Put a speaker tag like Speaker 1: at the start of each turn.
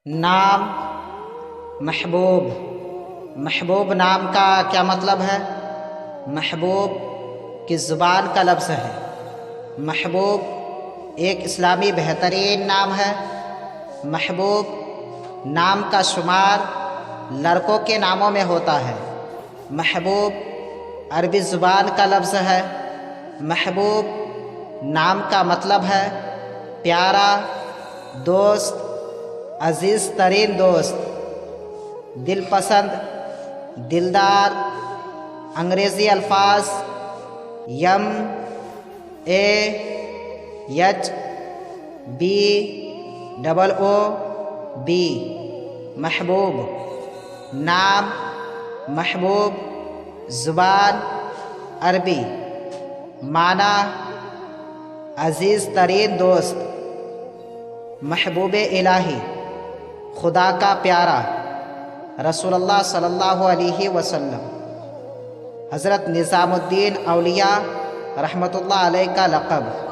Speaker 1: نام محبوب۔ محبوب نام کا کیا مطلب ہے؟ محبوب کی زبان کا لفظ ہے۔ محبوب ایک اسلامی بہترین نام ہے۔ محبوب نام کا شمار لڑکوں کے ناموں میں ہوتا ہے۔ محبوب عربی زبان کا لفظ ہے۔ محبوب نام کا مطلب ہے پیارا، دوست، عزیز ترین دوست، دل پسند، دلدار۔ انگریزی الفاظ M A H B double O B Mahboob. نام محبوب، زبان عربی، معنی عزیز ترین دوست، محبوب الہی، خدا کا پیارا، رسول اللہ صلی اللہ علیہ وسلم۔ حضرت نظام الدین اولیاء رحمۃ اللہ علیہ کا لقب۔